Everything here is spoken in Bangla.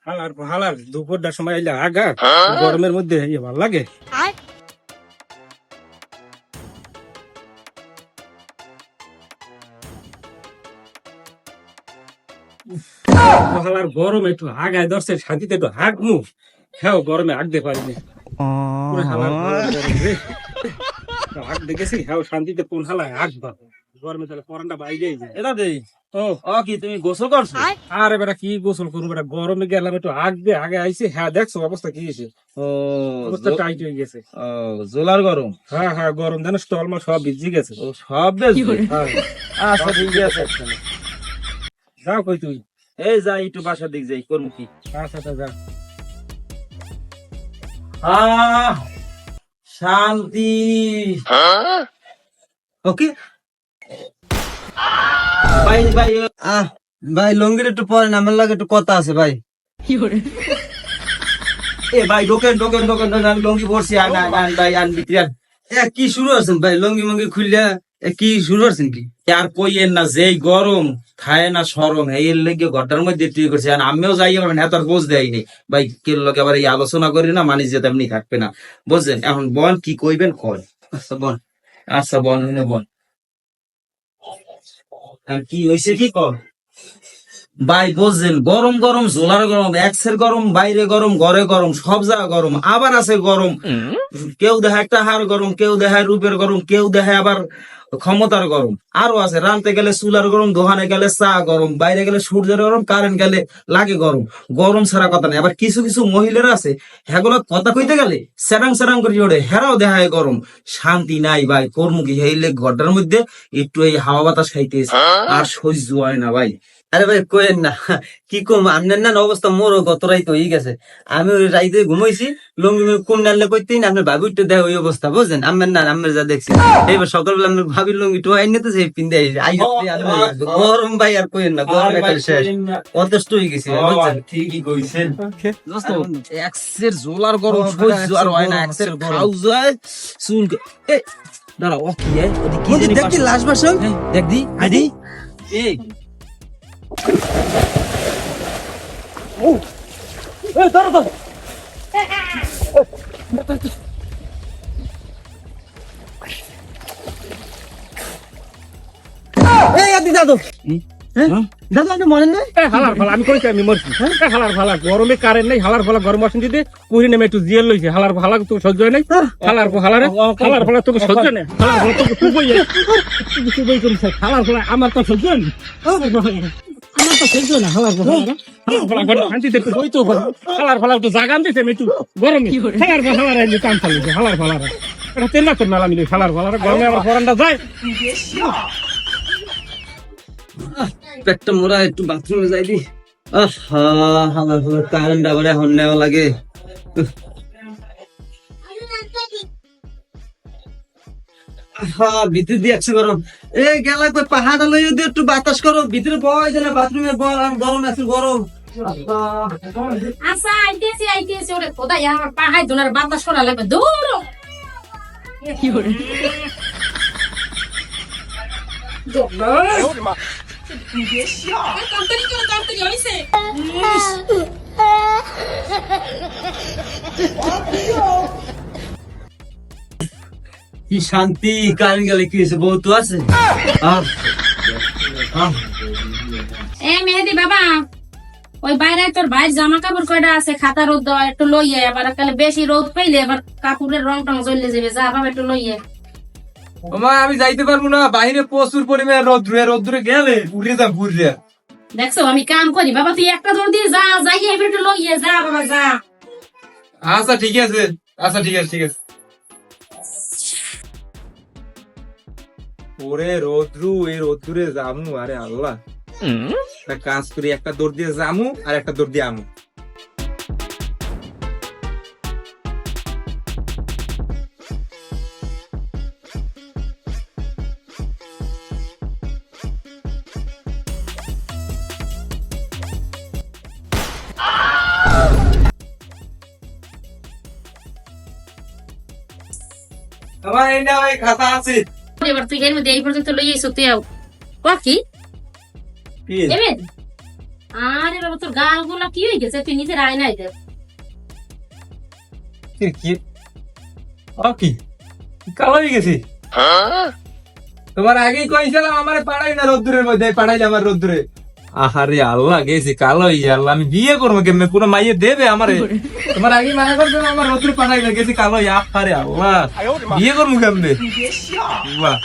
হালার হালার দুপুরটার সময় আইলে আগা গরমের মধ্যে ভালো লাগে। হালার গরম একটু আগায় ধরছে, শান্তিতে একটু হাঁকমু, হ্যাঁ গরমে হাঁকতে পারিনি। হালার গরম রে, হাঁক দেখেছি হ্যাঁ শান্তিতে কোন হালায় হাঁকবা, গরমে তাহলে পরানটা বাইরেই যায়। এটা দেই ও কি তুমি গোসল করছো? আরে বেটা কি গোসল করবো বেটা, গরমে গেলাম একটু আগে আগে আইসি, হ্যাঁ দেখছো অবস্থা কি হয়েছে, ও অবস্থা টাইট হয়ে গেছে। জোলার গরম। হ্যাঁ হ্যাঁ গরম জানো, স্টল মাল সব ভিজে গেছে। ও সব বেশ। হ্যাঁ আচ্ছা ঠিক আছে। যাও কই তুই? এই যাই একটু বাসার দিক যাই, করবো কি? আচ্ছা আচ্ছা যা। শান্তি। ওকে ভাই ভাই ভাই লঙ্গির একটু পরে আমার লাগে একটু কথা আছে ভাই। এ ভাই ঢোকেন ঢোকেন ঢোকেন, আমি লঙ্গি পড়ছি। আন ভাই আন বিক্রি আন। কি শুরু আছেন ভাই, লঙ্গি মঙ্গি খুললে কি শুরু আছেন কি? আর কইয়েন না, যেই গরম খায় না সরম, এর লেগে ঘরটার মধ্যে ঠিক করছে। আর আমিও যাই পারবেন, হ্যাঁ তার বোঝ দেয়নি ভাই। কে লোকে আবার এই আলোচনা করি না, মানি যে তেমনি থাকবে না, বুঝছেন? এখন বল কি কইবেন কয়। আচ্ছা বল। আচ্ছা বল বল, আর কি হয়েছে কি কর ভাই? বুঝছেন গরম গরম জোলার গরম, এক্সের গরম, বাইরে গরম, ঘরে গরম, সব জায়গা গরম। আবার আছে গরম, কেউ দেখায় একটা হার গরম, কেউ দেখায় রূপের গরম, কেউ দেখায় আবার ক্ষমতার গরম। আরো আছে রানতে গেলে চুলার গরম, দোকানে গেলে চা গরম, বাইরে গেলে সূর্যের গরম, কারেন্ট গেলে লাগে গরম। গরম ছাড়া কথা নেই। আবার কিছু কিছু মহিলারা আছে, হেগুলো কথা কইতে গেলে সেরাং সেরাং করে জোরে, হেরাও দেখায় গরম। শান্তি নাই ভাই, কর্মুখী হেইলে ঘরটার মধ্যে একটু এই হাওয়া বাতাস খাইতেছে, আর সহ্য হয় না ভাই। আরে ভাই কোয়েন না, কি কম আপনার না অবস্থা মোর গত রাইতে হয়ে গেছে। আমি ওই রাইতে ঘুমাইছি, লঙ্গি কোন ডাললে কইতেন আপনার ভাবি একটু দেয় ওই অবস্থা, বুঝলেন? আমার না আমার যা দেখছি এইবার সকালবেলা আপনার ভাবির লঙ্গি টু আইন নিতে সেই পিন্দে গরম ভাই, আর কোয়েন না, গরম একটা শেষ অতষ্ট হয়ে গেছি ভাই, বুঝছেন? ঠিকই কইছেন। এক্সের জোলার গরম সহ্য আর হয় না, এক্সের খাও যায় চুল। এই দাঁড়া, ও কি কি দেখি লাশ বাসন দেখ দি আইডি। এই দাদু দাদু আপনি মনে নেই? হালার ফালা আমি কইছি আমি মরছি। হালার ফালা গরমে কারেন্ট নাই, হালার ফালা গরম আসেন দিতে পুরি নেমে একটু জিয়াল লইছে। হালার ফালা তো সহ্য হয় নাই, হালার ফালা হালার ফালা তোকে সহ্য নেই, হালার ফালা তোকে তুই বই তুই বই করিস। হালার ফালা আমার তো সহ্য নেই, আমার তো সহ্য না। হালার ফালা গরম শান্তিতে বই তো হালার ফালা একটু জাগান দিতে আমি একটু গরমে হালার ফালা হালার কাম চালিয়েছে। হালার ফালা এটা তেল না তোর মেলা মিলে হালার ফালা গরমে আমার ফরানটা যায়। পেটটা মোরা, একটু বাথরুমে যাই দি। আমার কারেন্ট আবার এখন নেওয়া লাগে। ভিতরে দিয়ে একশো গরম। গেলা কই পাহাড় লই দিয়ে একটু বাতাস করো, ভিতরে বয় যেন বাথরুমে বল, আর গরম আছে গরম। আচ্ছা আইতেছি ওরে কোথায় আমার পাহাড় দোনার বাতাস করা লাগবে দৌড়ো। কি করে তাড়াতাড়ি হইছে। কি শান্তি, কারেন্ট গেলে কি হয়েছে, বউ তো আছে। এ মেহেদি বাবা, ওই বাইরে তোর ভাই জামা কাপড় কয়টা আছে, খাতা রোদ দেওয়া একটু লইয়ে, আবার কালে বেশি রোদ পাইলে এবার কাপড়ের রং টং জ্বলে যাবে, যা বাবা একটু লইয়ে। ওমা আমি যাইতে পারবো না, বাইরে প্রচুর পরিমাণে রোদ্রে গেলে উড়ে যা ঘুরে। দেখছো আমি কাম করি বাবা, তুই একটা দৌড় দিয়ে যা, যাইয়ে এবার একটু লইয়ে যা বাবা যা। আচ্ছা ঠিক আছে, আচ্ছা ঠিক আছে ঠিক আছে। ওরে রোদ্রু, এই রোদ্দুরে জামু, আরে আল্লাহ, একটা কাজ করি, একটা দৌড় দিয়ে জামু আর একটা দৌড় দিয়ে আমু। আমার এই না ভাই খাতা আছে। এবার তুই এর মধ্যে এই পর্যন্ত লইয়ে এসো তুই কি এবার আরে বাবা তোর গাল গুলা কি হয়ে গেছে তুই নিজের আয়নায় দেখ কি কি কালো হয়ে গেছি তোমার আগেই কইছিলাম আমারে পাড়াই না রোদ্দুরের মধ্যে পাড়াই আমার রোদ্দুরে আহারে আল্লাহ গেছি কালো হয়ে আল্লাহ আমি বিয়ে করবো কেমনে পুরো মাইয়ে দেবে আমারে তোমার আগে মানা করবে আমার রোদ্দুরে পাড়াই না গেছি কালো হয়ে আহারে আল্লাহ বিয়ে করবো কেমনে বাহ